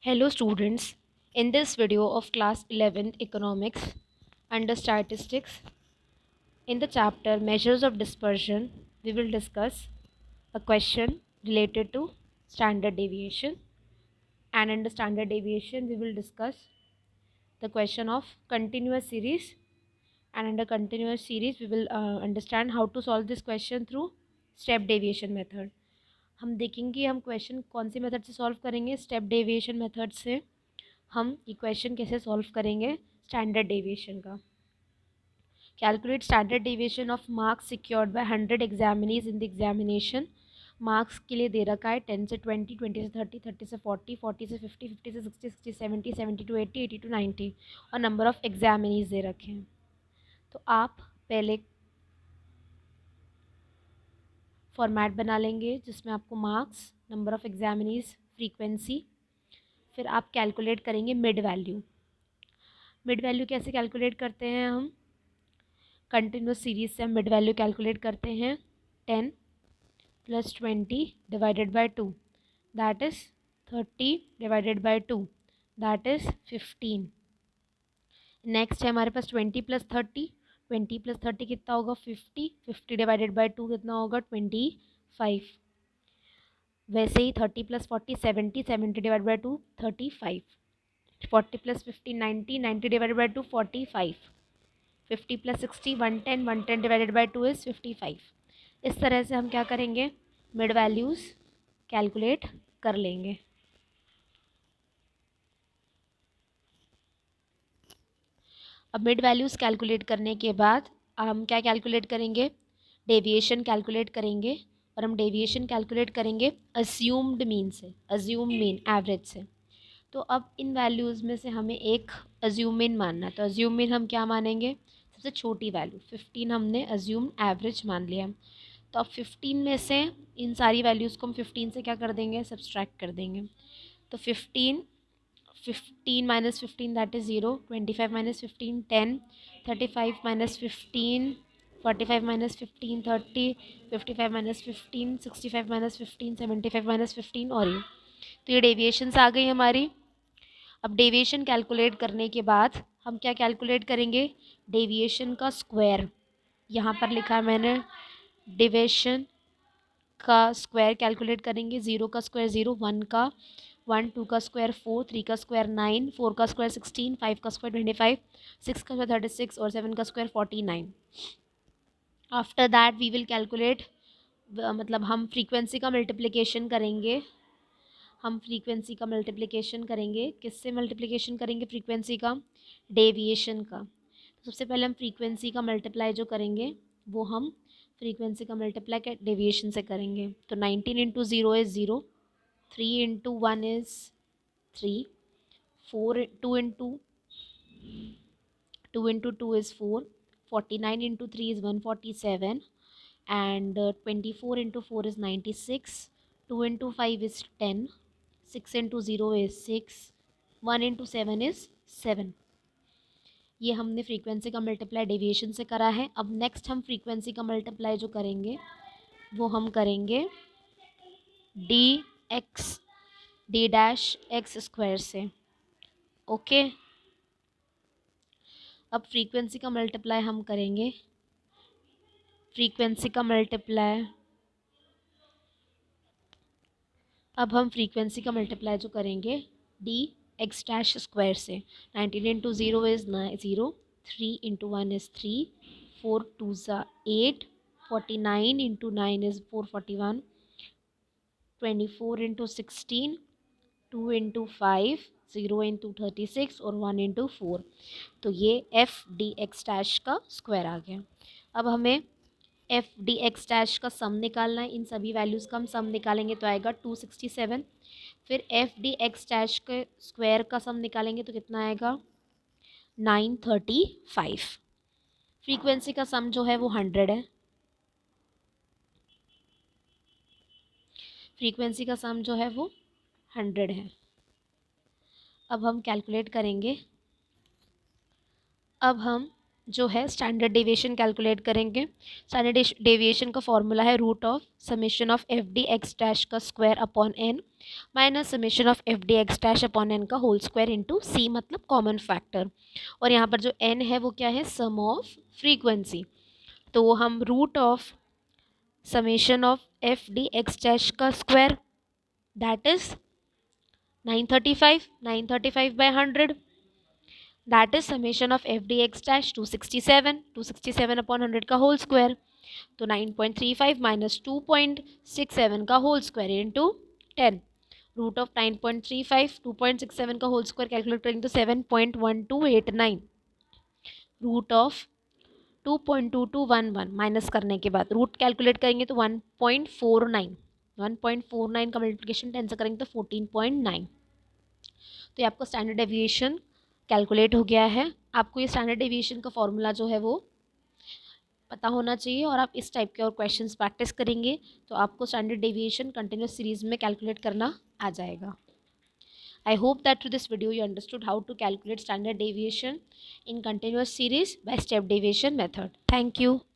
Hello students, in this video of class 11th economics under statistics, in the chapter measures of dispersion, we will discuss a question related to standard deviation, and under standard deviation we will discuss the question of continuous series, and under continuous series we will understand how to solve this question through step deviation method. हम देखेंगे हम question कौन सी method से solve करेंगे, step deviation method से हम equation कैसे solve करेंगे स्टैंडर्ड डेविएशन का। Calculate standard deviation of marks secured by 100 examinees in the examination. Marks के लिए दे रखा है 10 से 20, 20 से 30, 30 से 40, 40 से 50, 50 से 60, 60 70, 70 to 80, 80 to 90 और नंबर ऑफ एग्जामिनीज दे रखे हैं। तो आप पहले फॉर्मेट बना लेंगे जिसमें आपको marks, number of examinees, frequency, फिर आप कैलकुलेट करेंगे मिड वैल्यू। मिड वैल्यू कैसे कैलकुलेट करते हैं हम? कंटिन्यूस सीरीज से हम मिड वैल्यू कैलकुलेट करते हैं 10 + 20 divided by 2, that is 30 divided by 2, that is 15। Next है हमारे पास 20 + 30, 20 + 30 कितना होगा 50, 50 डिवाइडेड बाय 2 कितना होगा 25। वैसे ही 30 + 40 70, 70 divide by 2 35, 40 + 50 90, 90 divided by 2 45, 50 + 60 110, 110 divided by 2 is 55। इस तरह से हम क्या करेंगे, मिड वैल्यूज़ कैलकुलेट कर लेंगे। अब मिड वैल्यूज़ कैलकुलेट करने के बाद हम क्या कैलकुलेट करेंगे, डेविएशन कैलकुलेट करेंगे, और हम डेविएशन कैलकुलेट करेंगे अज्यूम्ड मीन से, अज्यूम मीन एवरेज से। तो अब इन वैल्यूज़ में से हमें एक अज्यूम मीन मानना है, तो अज्यूम मीन हम क्या मानेंगे, सबसे छोटी वैल्यू 15 हमने अज्यूम एवरेज मान लिया। तो अब 15 में से इन सारी वैल्यूज़ को हम 15 से क्या कर देंगे, सब्सट्रैक्ट कर देंगे। तो 15 - 15 दैट इज़ 0, 25 - 15 10, 35 - 15 45 - 15 30, 55 - 15 65 - 15 75 - 15 और ये। तो ये डेविएशंस आ गई हमारी। अब डेविएशन कैलकुलेट करने के बाद हम क्या कैलकुलेट करेंगे, डेविएशन का स्क्वायर। यहाँ पर लिखा है मैंने, डेविएशन का स्क्वायर कैलकुलेट करेंगे। 0 का स्क्वायर 0, 1 का 1, 2 का स्क्वायर 4, 3 का स्क्वायर 9, 4 का स्क्वायर 16, 5 का स्क्वायर 25, 6 का स्क्वायर 36 और 7 का square 49। After that we will calculate, मतलब हम फ्रीक्वेंसी का मल्टीप्लिकेशन करेंगे। हम फ्रीक्वेंसी का मल्टीप्लिकेशन करेंगे, किससे मल्टीप्लिकेशन करेंगे फ्रीक्वेंसी का, डेविएशन का। तो सबसे पहले हम फ्रीक्वेंसी का मल्टीप्लाई जो करेंगे वो हम फ्रीक्वेंसी का मल्टीप्लाई डेविएशन से करेंगे। तो 19 × 0 is 0, 3 × 1 is 3, 4 2 × 2 is 4, 49 × 3 is 147, and 24 × 4 is 96, 2 × 5 is 10, 6 × 0 is 6, 1 × 7 is 7। ये हमने फ्रीक्वेंसी का मल्टीप्लाई डेविएशन से करा है। अब नेक्स्ट हम फ्रीक्वेंसी का मल्टीप्लाई जो करेंगे वो हम करेंगे d⁻x से। ओके, अब फ्रीक्वेंसी का मल्टीप्लाई हम करेंगे, फ्रीक्वेंसी का मल्टीप्लाई, अब हम फ्रीक्वेंसी का मल्टीप्लाई जो करेंगे d⁻x से। 19 × 0 इज़ 0, 3 × 1 इज़ 3, 4 2 ज़ा 8, 49 × 9 इज़ 441, 24 × 16, 2 × 5, 0 × 36 और 1 × 4। तो ये f(d(x) का स्क्वायर आ गया। अब हमें f(d(x) का सम निकालना है। इन सभी वैल्यूज़ का हम सम निकालेंगे तो आएगा 267। फिर f(d(x) के स्क्वायर का सम निकालेंगे तो कितना आएगा 935। फ्रीक्वेंसी का सम जो है वो 100 है। फ्रीक्वेंसी का सम जो है वो 100 है। अब हम कैलकुलेट करेंगे, अब हम जो है स्टैंडर्ड डेविएशन कैलकुलेट करेंगे। स्टैंडर्ड डेविएशन का फॉर्मूला है root of summation of F D X dash का square upon N minus summation of F D X dash upon N का होल स्क्वायर इंटू सी, मतलब कॉमन फैक्टर। और यहाँ पर जो एन है वो क्या है, सम ऑफ फ्रीक्वेंसी। तो हम root of summation of F D X dash का square that is 935 by 100, that is summation of F D X dash 267 upon 100 का होल स्क्वायर। तो 9.35 माइनस 2.67 का whole square into 10, root of 9.35 2.67 का whole square calculate करेंगे तो 7.1289, root of 2.2211 minus करने के बाद रूट कैलकुलेट करेंगे तो 1.49 का मल्टीप्लिकेशन 10 से करेंगे तो 14.9। तो ये आपका स्टैंडर्ड डेविएशन कैलकुलेट हो गया है। आपको ये स्टैंडर्ड डेविएशन का फॉर्मूला जो है वो पता होना चाहिए, और आप इस टाइप के और क्वेश्चंस प्रैक्टिस करेंगे तो आपको स्टैंडर्ड डेविएशन कंटिन्यूस सीरीज में कैलकुलेट करना आ जाएगा। I hope that through this video you understood how to calculate standard deviation in continuous series by step deviation method. Thank you.